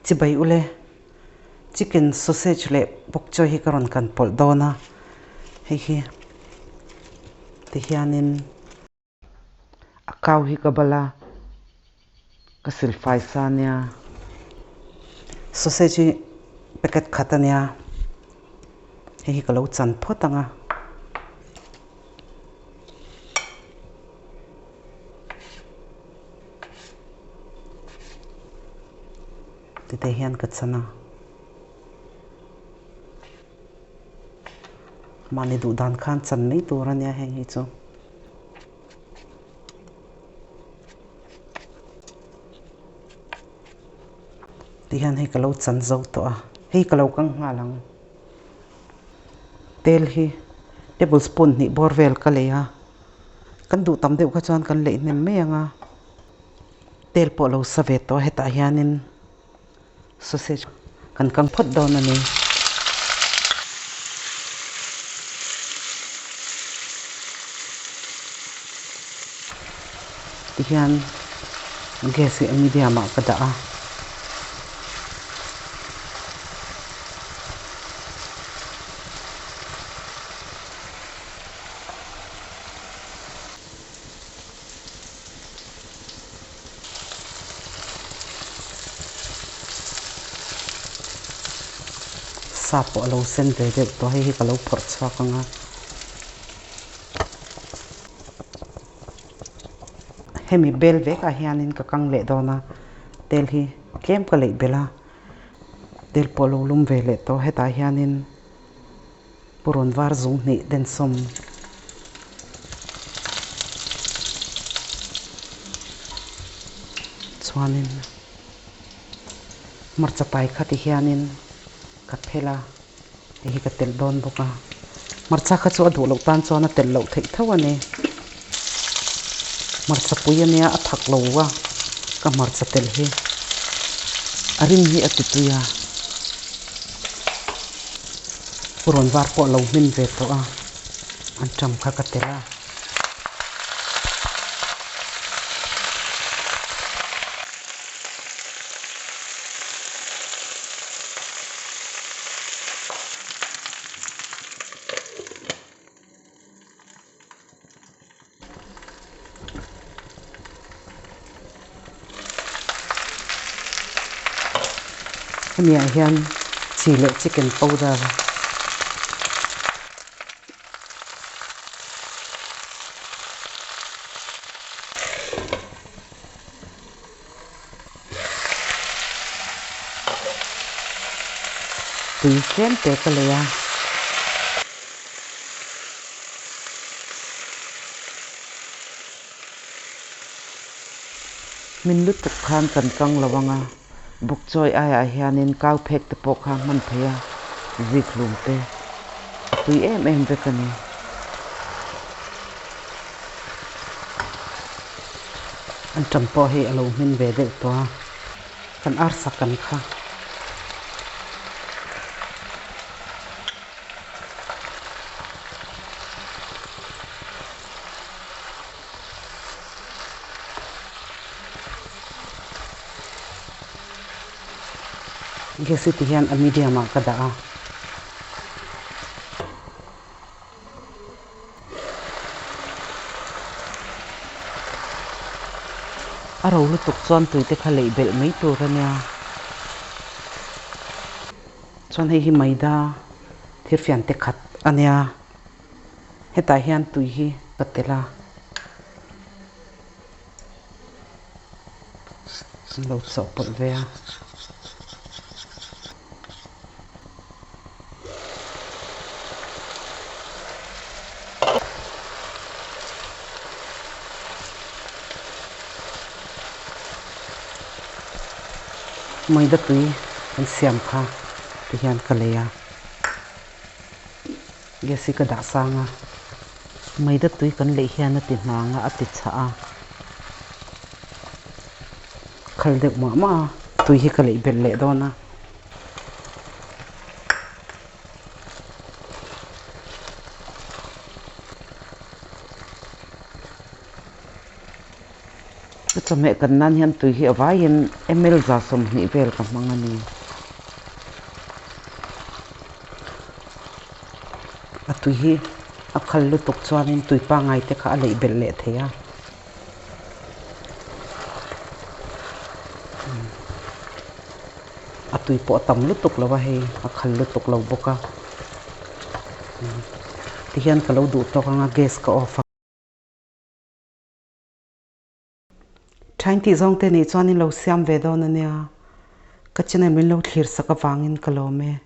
chibai ule chicken sausage le bok choy hi karon kan pol dona hi ti hianin akaw hi kabala kasil fai sania sausage packet khatania hi kalo chan photanga ti hian ka chana mani du dan khan chan nei turania heng hi chu ti hian hei kalo chan zo to a hei kalo kang ngalang tel hi tablespoon ni borvel ka leya kan du tam deuh kha chuan kan lei nem me anga tel po lo save to heta hianin sausage kan kang phot down ani ti hian gas hi medium a kada a sapo lo sen de to hi kalo phor chwa kanga hemi bel ve ka hianin ka kang le dona tel hi kem ka le bela tel polo lum ve le to heta hianin puron var zung ni den som chuanin marcha pai khati hianin ka phela hi ka tel don boka marcha kha chu adu lo tan chona tel lo thei thawani marcha puyania a thak lo wa ka marcha tel hi arin hi atituya puron var po lo min ve to a an tam kha ka tela hemi a hian chile chicken powder tui kem te ka leya min lu tuk khan kan kang lawanga buk choi aya hianin kau phek te pok hang man pheya ziklum te tui em ve kani an champo hi alo min ve de to kan ar sakan kha gesi ti hian a medium a kada a aro lu tuk chon tui te kha lei bel mai tur ania chon hi maida thir fian te khat ania heta hian tui hi patela lo chop pot ve a maida tui an siam kha ti hian ka leya gesi ka da sanga maida tui kan le hian ati hnanga ati cha a khal de ma tui hi ka le bel le dona cho mẹ cần nan hiền tùy hiệu vái hiền em giả sum nị về cả mang anh à tùy hi à khăn lu tục cho nên tùy pa ngày te khá lấy bền lệ thế à à tùy bỏ tầm lu tục là vậy à khăn lu tục lâu boka thì hiền cả lâu đủ to ngang gas cả off thain ti zong te ni chuan in lo siam ve dawn ania ka chena min lo thlir saka wangin ka lo me